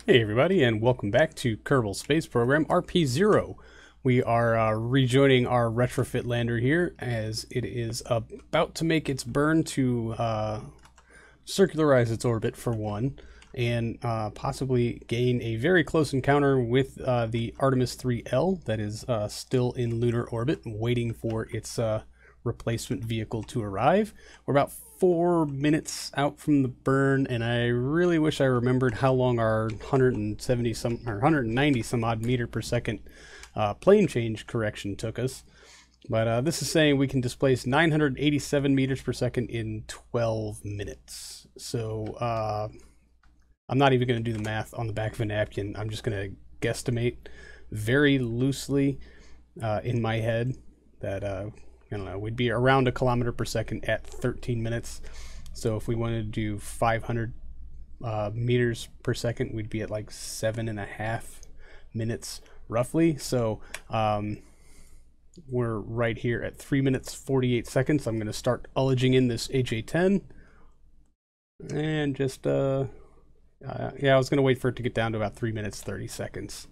Hey everybody, and welcome back to Kerbal Space Program RP-0. We are rejoining our retrofit lander here as it is about to make its burn to circularize its orbit for one, and possibly gain a very close encounter with the Artemis 3L that is still in lunar orbit, waiting for its replacement vehicle to arrive. We're about 4 minutes out from the burn, and I really wish I remembered how long our 170 some or 190 some odd meter per second plane change correction took us. But this is saying we can displace 987 meters per second in 12 minutes. So I'm not even going to do the math on the back of a napkin. I'm just going to guesstimate very loosely in my head that I don't know, we'd be around a kilometer per second at 13 minutes. So if we wanted to do 500 meters per second, we'd be at like 7.5 minutes roughly. So we're right here at 3 minutes 48 seconds. I'm going to start ullaging in this HA10 and just yeah, I was going to wait for it to get down to about 3 minutes 30 seconds.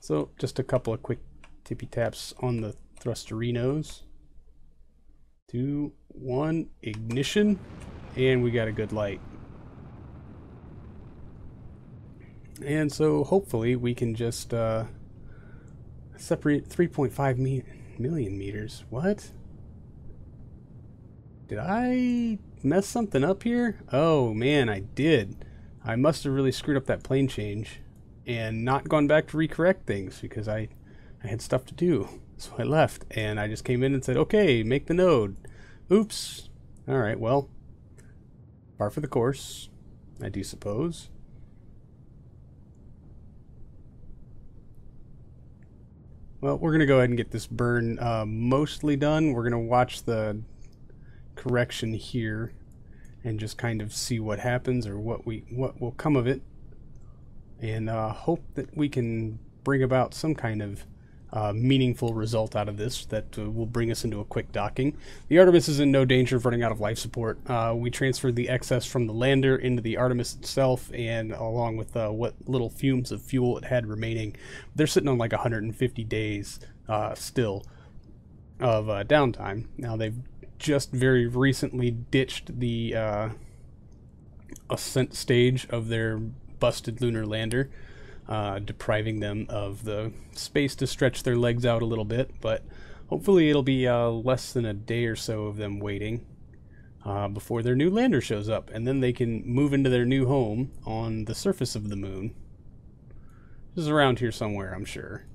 So just a couple of quick tippy taps on the thrusterinos. 2, 1, ignition, and we got a good light. And so hopefully we can just separate 3.5 million meters. What? Did I mess something up here? Oh man, I did. I must have really screwed up that plane change and not gone back to recorrect things because I had stuff to do. So I left, and I just came in and said, okay, make the node. Oops. Alright, well, par for the course, I do suppose. Well, we're going to go ahead and get this burn mostly done. We're going to watch the correction here and just kind of see what happens or what will come of it. And hope that we can bring about some kind of meaningful result out of this that will bring us into a quick docking. The Artemis is in no danger of running out of life support. We transferred the excess from the lander into the Artemis itself, and along with what little fumes of fuel it had remaining, they're sitting on like 150 days still of downtime. Now they've just very recently ditched the ascent stage of their busted lunar lander, depriving them of the space to stretch their legs out a little bit, but hopefully it'll be less than a day or so of them waiting before their new lander shows up, and then they can move into their new home on the surface of the moon. This is around here somewhere, I'm sure.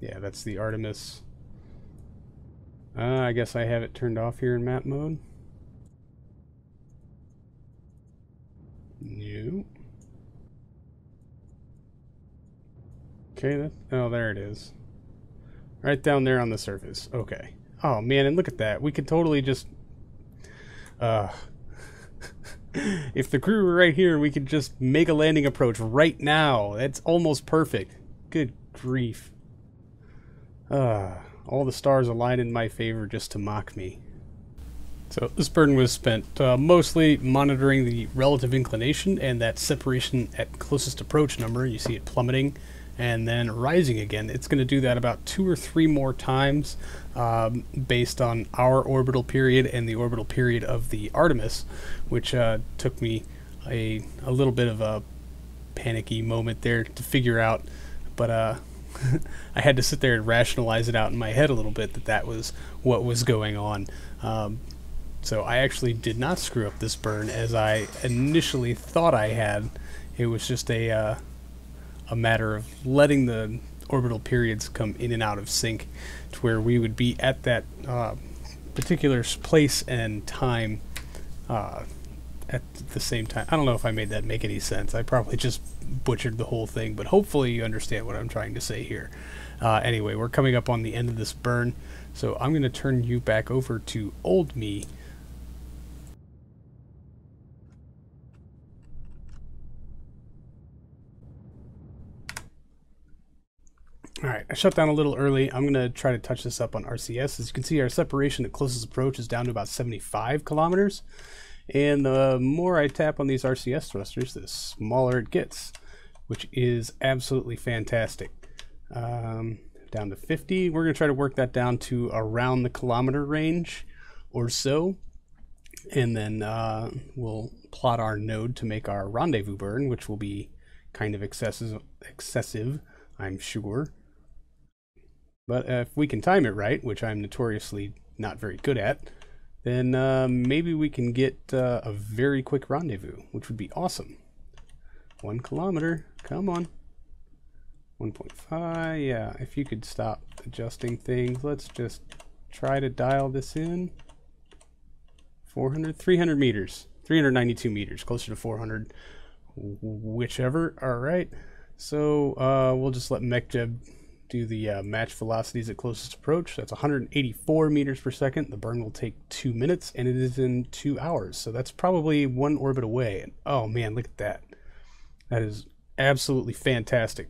Yeah, that's the Artemis. I guess I have it turned off here in map mode. No. Okay, oh, there it is. Right down there on the surface. Okay. Oh, man, and look at that. We could totally just... if the crew were right here, we could just make a landing approach right now. That's almost perfect. Good grief. All the stars align in my favor just to mock me. So this burn was spent mostly monitoring the relative inclination and that separation at closest approach number. You see it plummeting and then rising again. It's going to do that about 2 or 3 more times based on our orbital period and the orbital period of the Artemis, which took me a little bit of a panicky moment there to figure out, but I had to sit there and rationalize it out in my head a little bit that was what was going on. So I actually did not screw up this burn as I initially thought I had. It was just a matter of letting the orbital periods come in and out of sync to where we would be at that particular place and time at the same time. I don't know if I made that make any sense. I probably just butchered the whole thing, but hopefully you understand what I'm trying to say here. Anyway, we're coming up on the end of this burn, so I'm going to turn you back over to old me. Alright, I shut down a little early. I'm going to try to touch this up on RCS. As you can see, our separation at closest approach is down to about 75 kilometers. And the more I tap on these RCS thrusters, the smaller it gets, which is absolutely fantastic. Down to 50. We're going to try to work that down to around the kilometer range or so. And then we'll plot our node to make our rendezvous burn, which will be kind of excessive, I'm sure. But if we can time it right, which I'm notoriously not very good at, then maybe we can get a very quick rendezvous, which would be awesome. 1 kilometer, come on. 1.5, yeah, if you could stop adjusting things. Let's just try to dial this in. 300 meters, 392 meters, closer to 400, whichever. All right, so we'll just let MechJeb do the match velocities at closest approach. That's 184 meters per second. The burn will take 2 minutes, and it is in 2 hours, so that's probably 1 orbit away. And oh man, look at that. That is absolutely fantastic.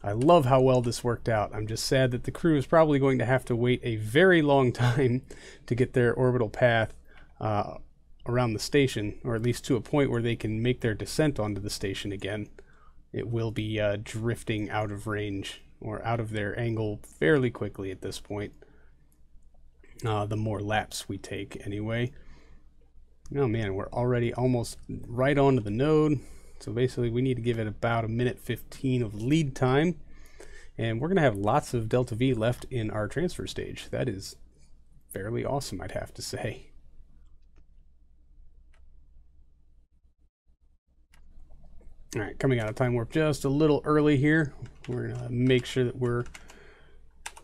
I love how well this worked out. I'm just sad that the crew is probably going to have to wait a very long time to get their orbital path around the station, or at least to a point where they can make their descent onto the station again. It will be drifting out of range, or out of their angle, fairly quickly at this point. The more laps we take anyway. Oh man, we're already almost right onto the node. So basically we need to give it about 1:15 of lead time. And we're going to have lots of Delta V left in our transfer stage. That is fairly awesome, I'd have to say. Alright, coming out of time warp just a little early here. We're going to make sure that we're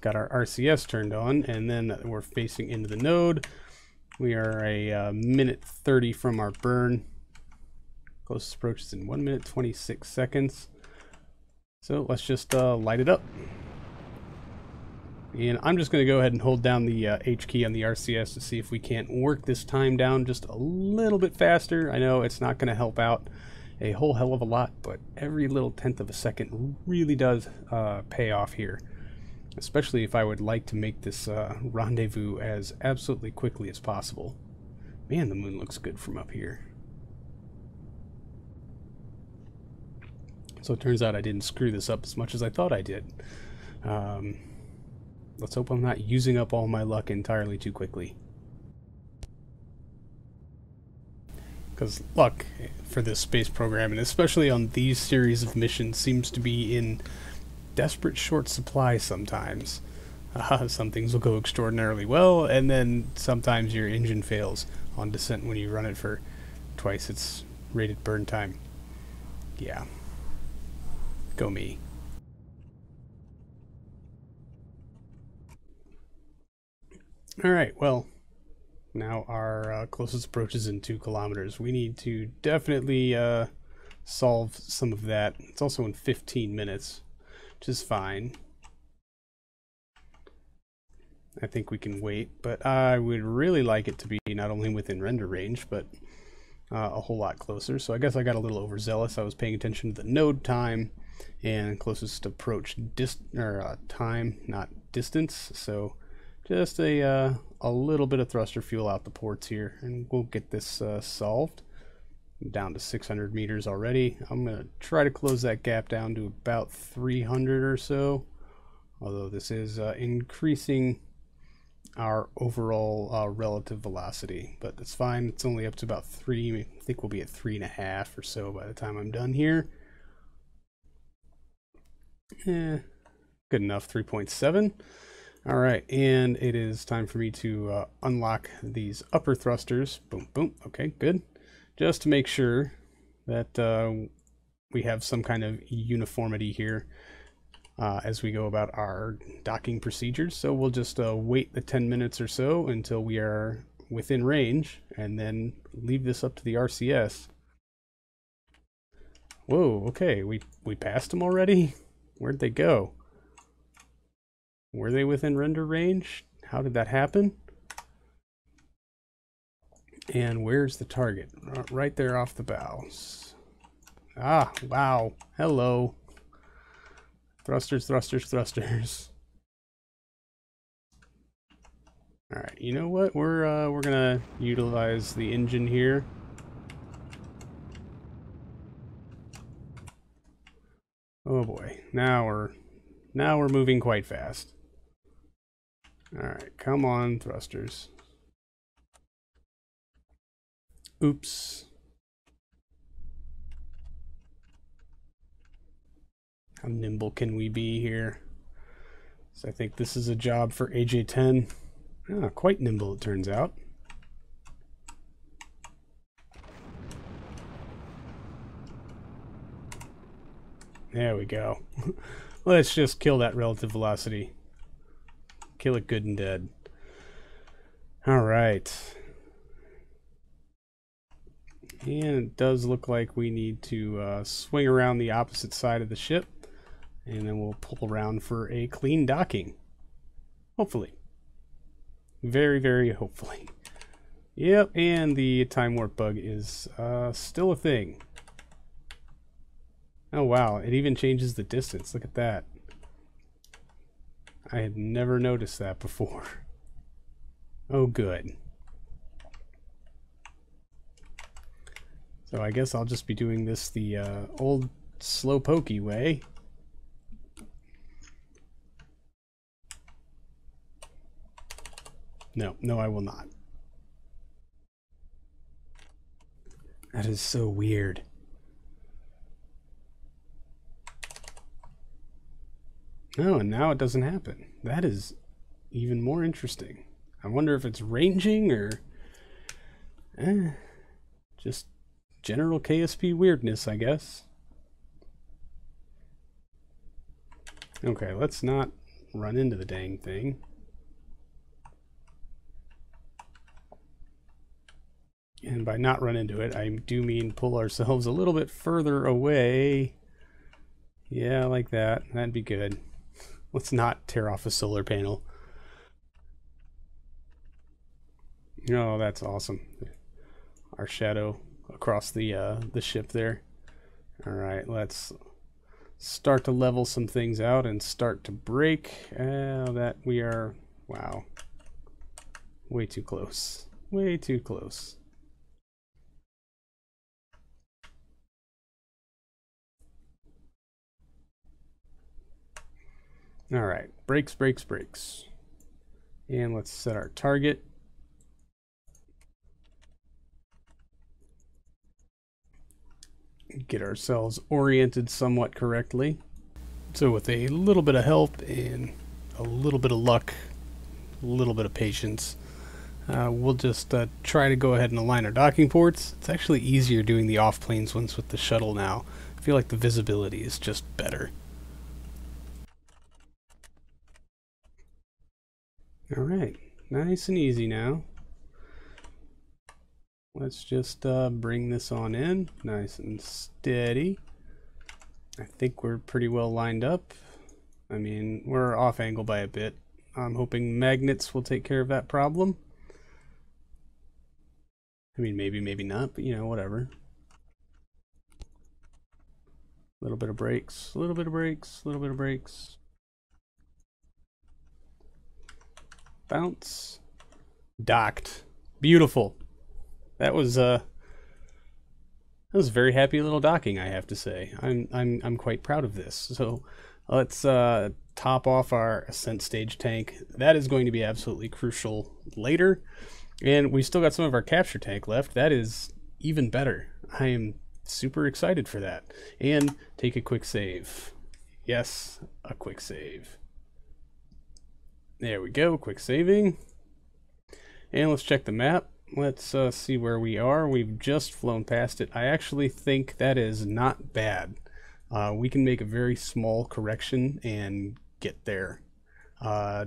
got our RCS turned on, and then we're facing into the node. We are a minute 30 from our burn. Closest approach is in 1 minute 26 seconds. So let's just light it up. And I'm just going to go ahead and hold down the H key on the RCS to see if we can't work this time down just a little bit faster. I know it's not going to help out a whole hell of a lot, but every little tenth of a second really does pay off here. Especially if I would like to make this rendezvous as absolutely quickly as possible. Man, the moon looks good from up here. So it turns out I didn't screw this up as much as I thought I did. Let's hope I'm not using up all my luck entirely too quickly. Because luck for this space program, and especially on these series of missions, seems to be in desperate short supply sometimes. Some things will go extraordinarily well, and then sometimes your engine fails on descent when you run it for twice its rated burn time. Yeah. Go me. Alright, well, now our closest approach is in 2 kilometers. We need to definitely solve some of that. It's also in 15 minutes, which is fine. I think we can wait, but I would really like it to be not only within render range, but a whole lot closer. So I guess I got a little overzealous. I was paying attention to the node time and closest approach time, not distance. So just a little bit of thruster fuel out the ports here, and we'll get this solved. I'm down to 600 meters already. I'm going to try to close that gap down to about 300 or so, although this is increasing our overall relative velocity, but that's fine. It's only up to about 3. I think we'll be at 3.5 or so by the time I'm done here. Good enough. 3.7. All right, and it is time for me to unlock these upper thrusters. Boom, boom. Okay, good. Just to make sure that we have some kind of uniformity here as we go about our docking procedures. So we'll just wait the 10 minutes or so until we are within range, and then leave this up to the RCS. Whoa, okay, we passed them already? Where'd they go? Were they within render range? How did that happen? And where's the target? Right there off the bows. Ah, wow. Hello. Thrusters, thrusters, thrusters. All right, you know what? We're gonna utilize the engine here. Oh boy, now we're moving quite fast. All right, come on, thrusters. Oops. How nimble can we be here? So I think this is a job for AJ10. Ah, quite nimble, it turns out. There we go. Let's just kill that relative velocity. Kill it good and dead. All right. And it does look like we need to swing around the opposite side of the ship. And then we'll pull around for a clean docking. Hopefully. Very, very hopefully. Yep, and the time warp bug is still a thing. Oh wow, it even changes the distance. Look at that. I had never noticed that before. Oh good. So I guess I'll just be doing this the old slow pokey way. No, I will not. That is so weird. Oh, and now it doesn't happen. That is even more interesting. I wonder if it's ranging or just general KSP weirdness, I guess. Okay, let's not run into the dang thing. And by not run into it, I do mean pull ourselves a little bit further away. Yeah, like that. That'd be good. Let's not tear off a solar panel. Oh, that's awesome. Our shadow across the ship there. All right, let's start to level some things out and start to break. That we are, wow, way too close. Way too close. All right, brakes, brakes, brakes. And let's set our target. Get ourselves oriented somewhat correctly. So with a little bit of help and a little bit of luck, a little bit of patience, we'll just try to go ahead and align our docking ports. It's actually easier doing the off-planes ones with the shuttle now. I feel like the visibility is just better. All right, nice and easy now. Let's just bring this on in, nice and steady. I think we're pretty well lined up. I mean, we're off angle by a bit. I'm hoping magnets will take care of that problem. I mean, maybe, maybe not, but you know, whatever. A little bit of brakes, a little bit of brakes, a little bit of brakes. Bounce. Docked. Beautiful. That was a very happy little docking, I have to say. I'm quite proud of this. So let's top off our ascent stage tank. That is going to be absolutely crucial later. And we still got some of our capture tank left. That is even better. I am super excited for that. And take a quick save. Yes, a quick save. There we go, quick saving. And let's check the map. Let's see where we are. We've just flown past it. I actually think that is not bad. We can make a very small correction and get there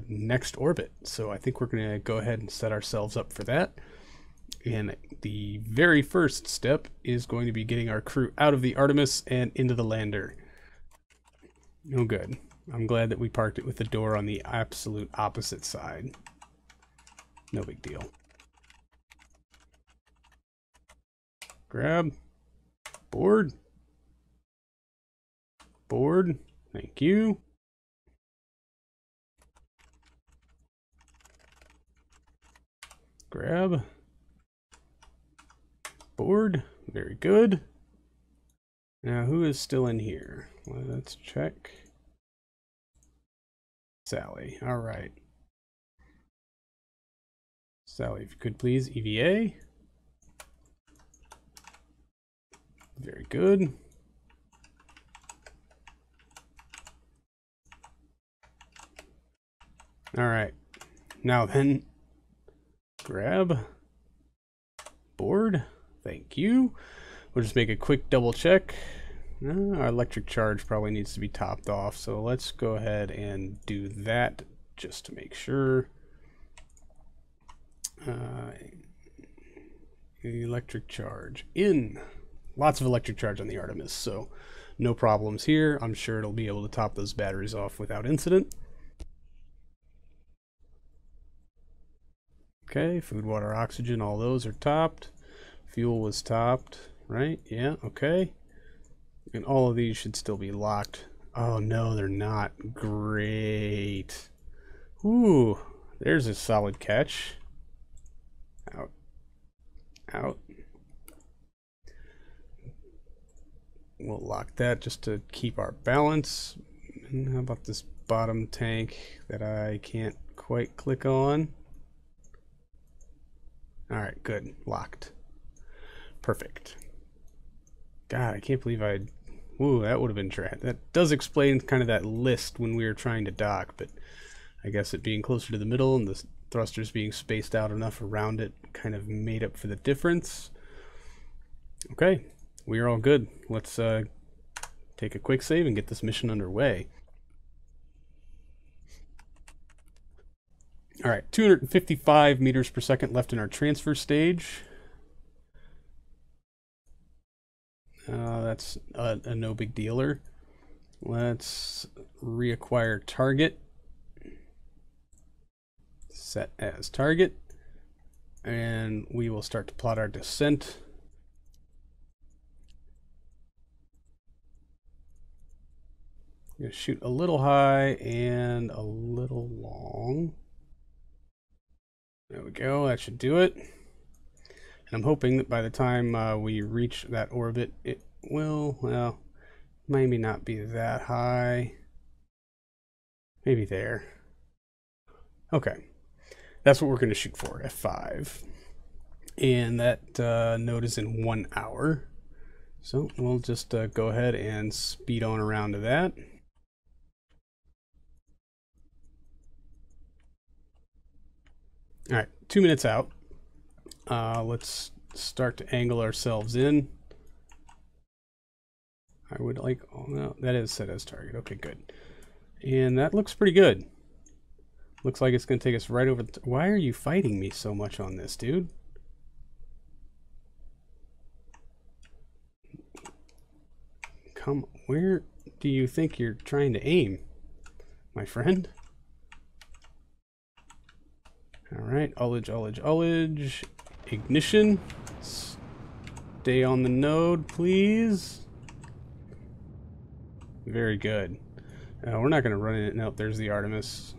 next orbit. So I think we're going to go ahead and set ourselves up for that. And the very first step is going to be getting our crew out of the Artemis and into the lander. Oh, good. I'm glad that we parked it with the door on the absolute opposite side. No big deal. Grab. Board. Board. Thank you. Grab. Board. Very good. Now, who is still in here? Let's check. Sally. All right. Sally, if you could please, EVA. Very good. All right. Now then, grab board. Thank you. We'll just make a quick double check. Our electric charge probably needs to be topped off, so let's go ahead and do that just to make sure. Electric charge in. Lots of electric charge on the Artemis, so no problems here. I'm sure it'll be able to top those batteries off without incident. Okay, food, water, oxygen, all those are topped. Fuel was topped, right? Yeah, okay. And all of these should still be locked. Oh no, they're not. Great. Ooh, there's a solid catch. Out. Out. We'll lock that just to keep our balance. And how about this bottom tank that I can't quite click on? Alright, good. Locked. Perfect. God, I can't believe Ooh, that would have been trash. That does explain kind of that list when we were trying to dock, but I guess it being closer to the middle and the thrusters being spaced out enough around it kind of made up for the difference. Okay, we are all good. Let's take a quick save and get this mission underway. All right, 255 meters per second left in our transfer stage. That's a no big dealer. Let's reacquire target. Set as target. And we will start to plot our descent. I'm going to shoot a little high and a little long. There we go, that should do it. And I'm hoping that by the time we reach that orbit, it will, well, maybe not be that high. Maybe there. Okay, that's what we're going to shoot for, F5. And that node is in 1 hour. So we'll just go ahead and speed on around to that. All right, 2 minutes out. Let's start to angle ourselves in. I would like, oh no, that is set as target. Okay, good. And that looks pretty good. Looks like it's going to take us right over. Why are you fighting me so much on this, dude? Come, where do you think you're trying to aim, my friend? All right, ullage. Ignition. Stay on the node, please. Very good. We're not going to run it. Nope, there's the Artemis.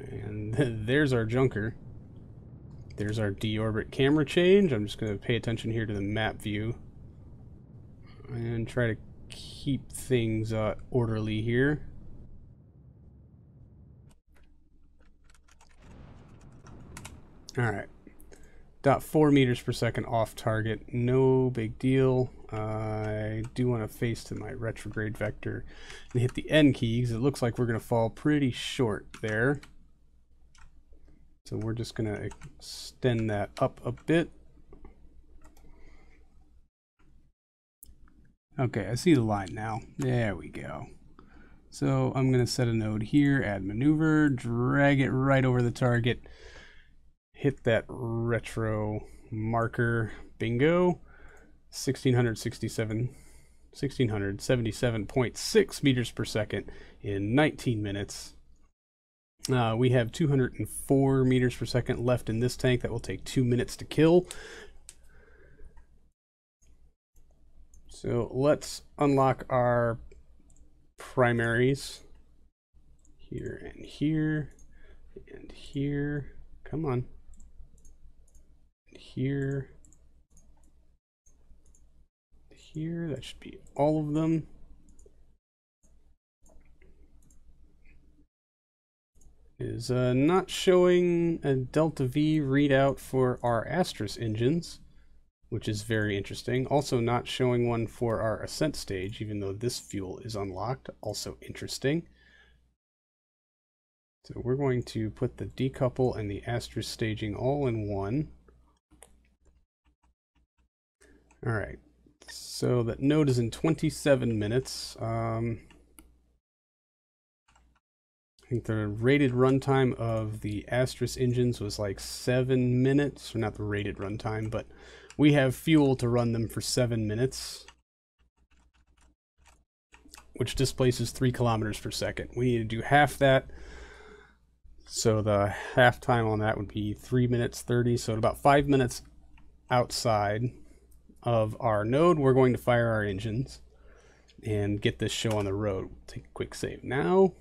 And there's our junker. There's our deorbit camera change. I'm just going to pay attention here to the map view. And try to keep things orderly here. Alright. 0.4 meters per second off target. No big deal. I do want to face to my retrograde vector and hit the N key because it looks like we're going to fall pretty short there. So we're just going to extend that up a bit. Okay, I see the line now. There we go. So I'm going to set a node here, add maneuver, drag it right over the target, hit that retro marker, bingo, 1677.6 meters per second in 19 minutes. We have 204 meters per second left in this tank. That will take 2 minutes to kill. So let's unlock our primaries here and here and here. Come on. Here, here. That should be all of them. Is not showing a delta V readout for our Astris engines, which is very interesting. Also not showing one for our ascent stage, even though this fuel is unlocked. Also interesting. So we're going to put the decouple and the Astris staging all in one. All right, so that node is in 27 minutes. I think the rated runtime of the Astris engines was like 7 minutes, or not the rated runtime, but we have fuel to run them for 7 minutes, which displaces 3 kilometers per second. We need to do half that, so the half time on that would be 3 minutes 30, so at about 5 minutes outside of our node, we're going to fire our engines and get this show on the road. We'll take a quick save now.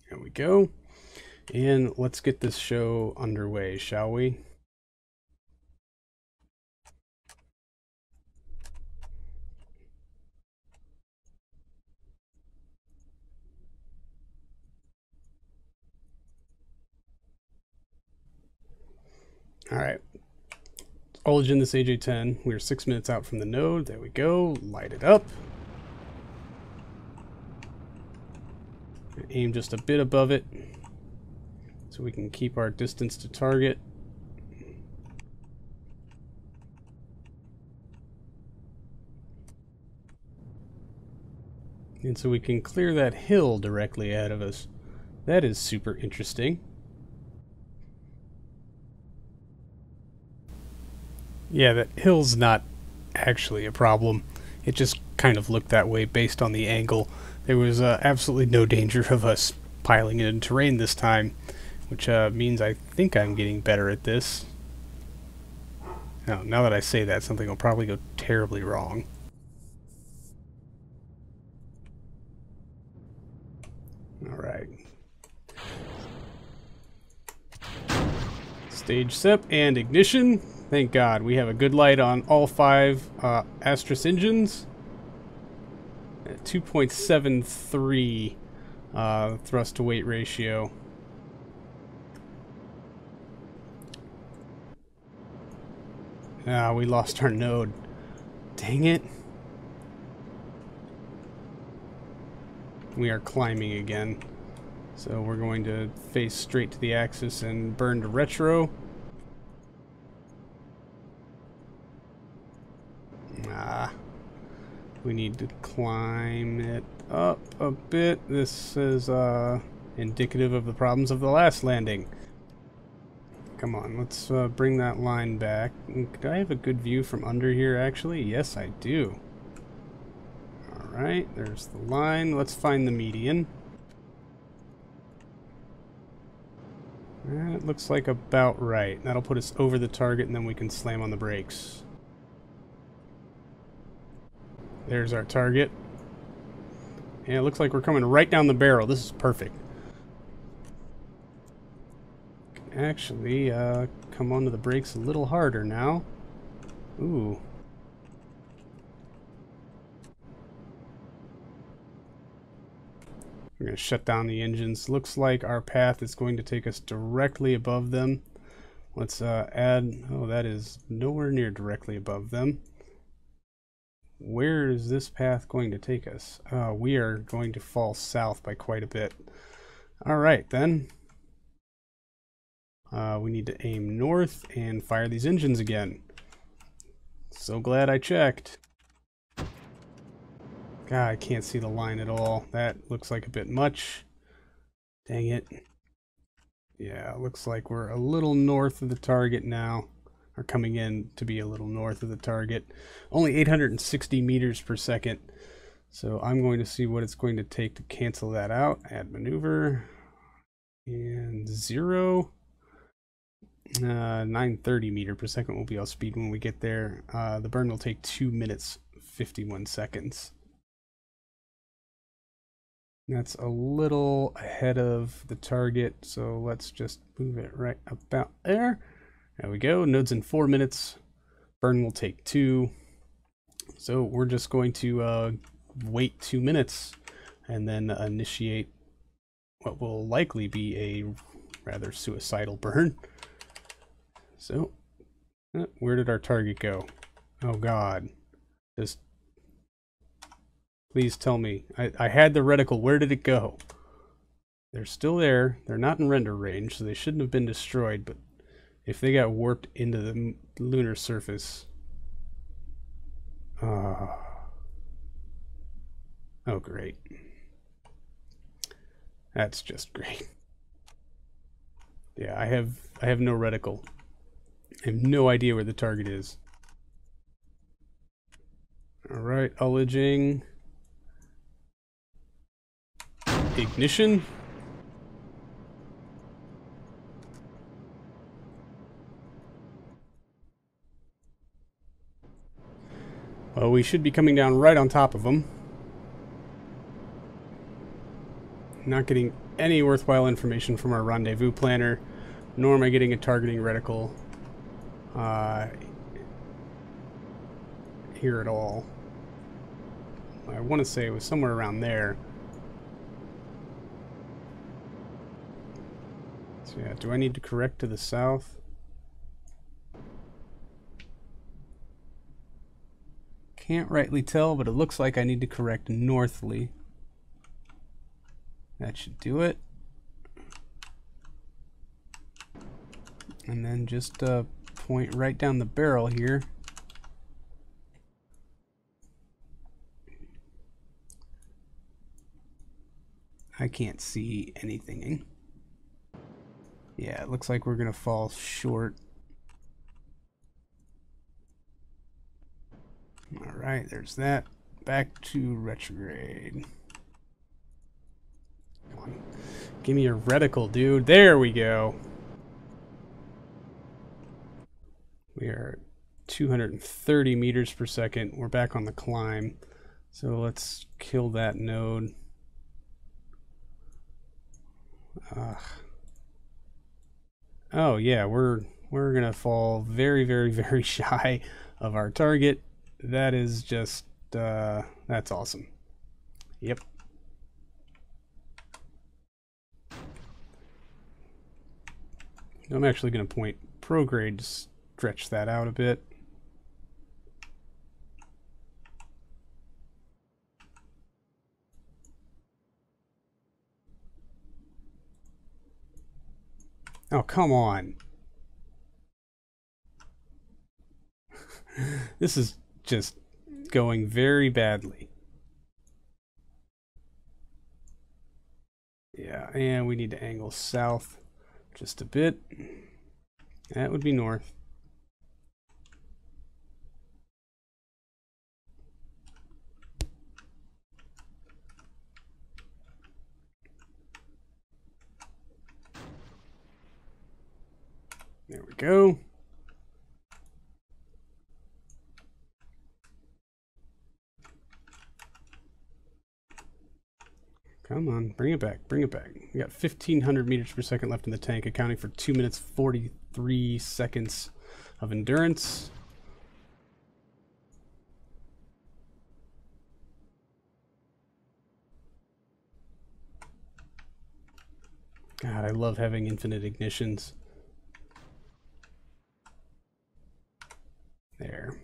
There we go. And let's get this show underway, shall we? All right. Origin this AJ10. We're 6 minutes out from the node. There we go. Light it up. Aim just a bit above it so we can keep our distance to target. And so we can clear that hill directly ahead of us. That is super interesting. Yeah, that hill's not actually a problem. It just kind of looked that way based on the angle. There was absolutely no danger of us piling it in terrain this time, which means I think I'm getting better at this. Now that I say that, something will probably go terribly wrong. All right. Stage sep and ignition. Thank God, we have a good light on all 5 Astris engines. 2.73 thrust to weight ratio. We lost our node. Dang it. We are climbing again. So we're going to face straight to the axis and burn to retro. We need to climb it up a bit. This is indicative of the problems of the last landing. Come on, let's bring that line back. Do I have a good view from under here, actually? Yes, I do. Alright, there's the line. Let's find the median. That looks like about right. That'll put us over the target, and then we can slam on the brakes. There's our target. And it looks like we're coming right down the barrel. This is perfect. Actually, come onto the brakes a little harder now. Ooh. We're going to shut down the engines. Looks like our path is going to take us directly above them. Let's add... Oh, that is nowhere near directly above them. Where is this path going to take us? We are going to fall south by quite a bit. Alright then. We need to aim north and fire these engines again. So glad I checked. God, I can't see the line at all. That looks like a bit much. Dang it. Yeah, looks like we're a little north of the target now. Or coming in to be a little north of the target. Only 860 meters per second. So I'm going to see what it's going to take to cancel that out. Add maneuver. And 0. 930 meter per second will be our speed when we get there. The burn will take 2 minutes 51 seconds. That's a little ahead of the target, so let's just move it right about there. There we go. Node's in 4 minutes. Burn will take 2. So we're just going to wait 2 minutes and then initiate what will likely be a rather suicidal burn. So, where did our target go? Oh God. Just please tell me. I had the reticle. Where did it go? They're still there. They're not in render range, so they shouldn't have been destroyed, but if they got warped into the lunar surface... Oh, great. That's just great. Yeah, I have no reticle. I have no idea where the target is. Alright, ullaging. Ignition. Well, we should be coming down right on top of them. Not getting any worthwhile information from our rendezvous planner, nor am I getting a targeting reticle here at all. I want to say it was somewhere around there. So yeah, do I need to correct to the south? Can't rightly tell, but it looks like I need to correct northly. That should do it. And then just point right down the barrel here. I can't see anything. Yeah, it looks like we're gonna fall short. Alright, there's that. Back to retrograde. Come on. Give me your reticle, dude. There we go. We are 230 meters per second. We're back on the climb. So let's kill that node. Oh yeah, we're gonna fall very, very, very shy of our target. That is just that's awesome. Yep. I'm actually gonna point prograde to stretch that out a bit. Oh, come on. This is just going very badly. Yeah, and we need to angle south just a bit. That would be north. There we go. Come on, bring it back, bring it back. We got 1,500 meters per second left in the tank, accounting for 2 minutes 43 seconds of endurance. God, I love having infinite ignitions. There.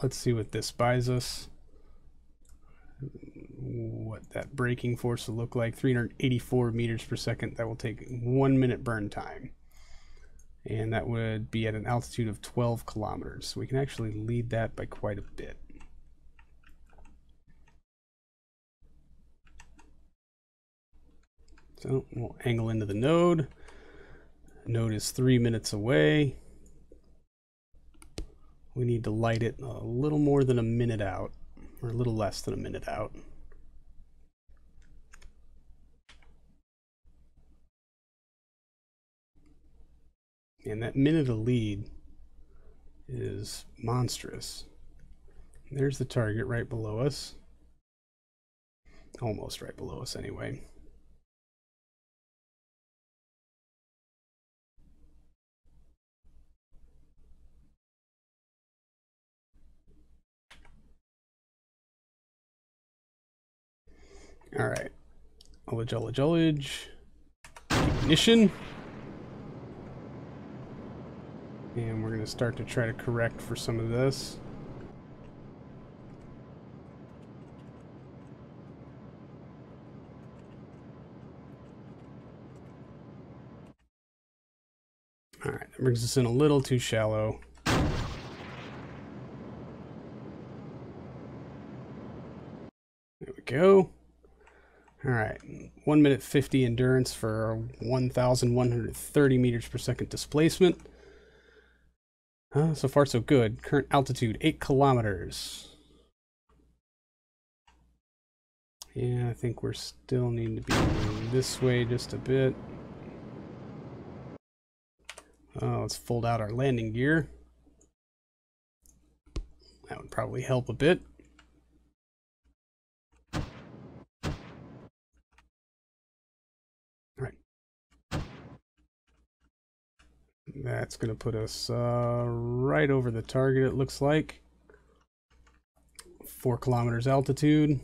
Let's see what this buys us. What that braking force will look like. 384 meters per second. That will take 1 minute burn time. And that would be at an altitude of 12 kilometers. So we can actually lead that by quite a bit. So we'll angle into the node. The node is 3 minutes away. We need to light it a little more than a minute out, or a little less than a minute out. And that minute of lead is monstrous. There's the target right below us. Almost right below us anyway. All right. Ullage. Ignition. And we're going to start to try to correct for some of this. All right, that brings us in a little too shallow. There we go. All right, 1 minute 50 endurance for 1,130 meters per second displacement. So far so good. Current altitude 8 kilometers. Yeah, I think we're still need to be this way just a bit. Let's fold out our landing gear. That would probably help a bit. Alright. That's going to put us right over the target, it looks like. 4 kilometers altitude.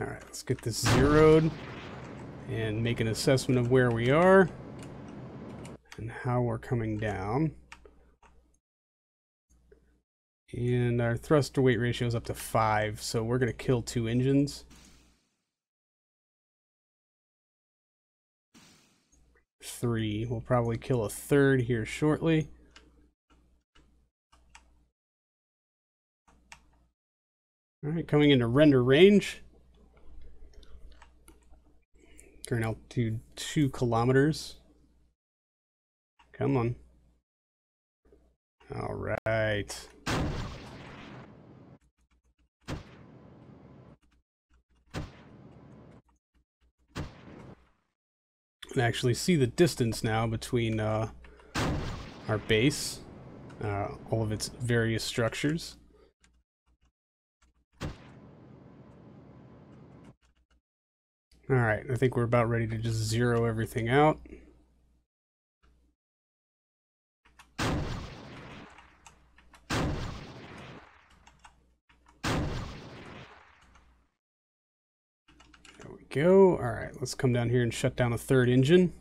All right, let's get this zeroed and make an assessment of where we are and how we're coming down. And our thrust to weight ratio is up to 5, so we're going to kill 2 engines. 3. We'll probably kill a third here shortly. All right, coming into render range. Current altitude 2 kilometers. Come on. All right. And actually see the distance now between our base, all of its various structures. All right, I think we're about ready to just zero everything out. There we go. All right, let's come down here and shut down a third engine.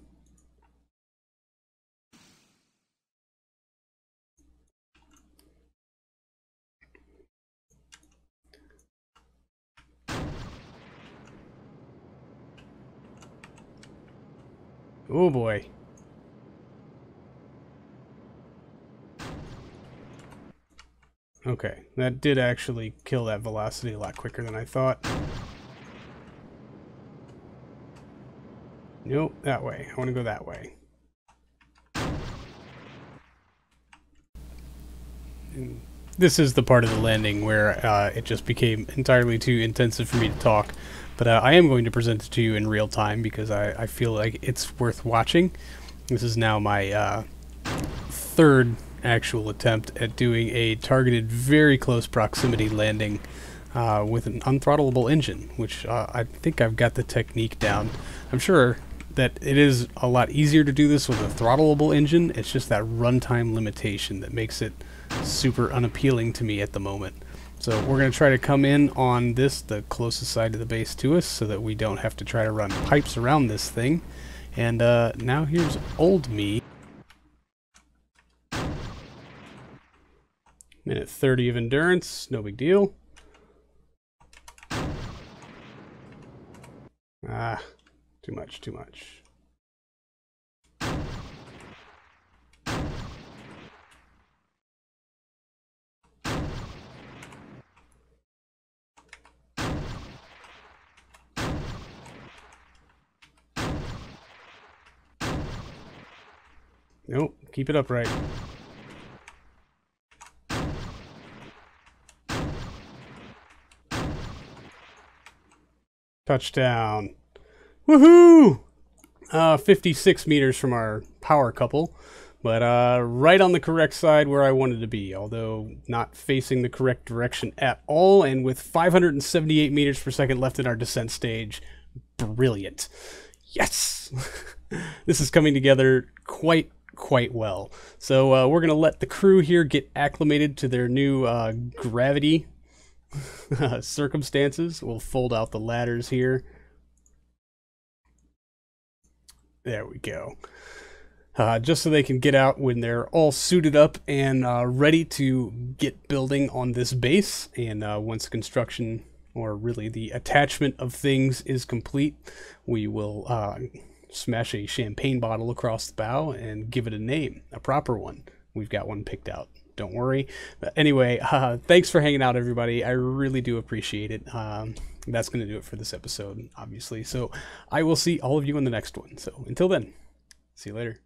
Oh boy. Okay, that did actually kill that velocity a lot quicker than I thought. Nope, that way. I want to go that way. And this is the part of the landing where it just became entirely too intensive for me to talk. But I am going to present it to you in real time because I feel like it's worth watching. This is now my third actual attempt at doing a targeted, very close proximity landing with an unthrottleable engine, which I think I've got the technique down. I'm sure that it is a lot easier to do this with a throttleable engine. It's just that runtime limitation that makes it super unappealing to me at the moment. So we're going to try to come in on this, the closest side of the base to us, so that we don't have to try to run pipes around this thing. And now here's old me. Minute 30 of endurance, no big deal. Ah, too much, too much. Nope, keep it upright. Touchdown. Woohoo! 56 meters from our power couple, but right on the correct side where I wanted to be, although not facing the correct direction at all, and with 578 meters per second left in our descent stage. Brilliant. Yes! This is coming together quite well. So we're going to let the crew here get acclimated to their new gravity circumstances. We'll fold out the ladders here. There we go. Just so they can get out when they're all suited up and ready to get building on this base. And once construction, or really the attachment of things, is complete, we will smash a champagne bottle across the bow and give it a name, a proper one. We've got one picked out. Don't worry. But anyway, thanks for hanging out, everybody. I really do appreciate it. That's going to do it for this episode, obviously. So I will see all of you in the next one. So until then, see you later.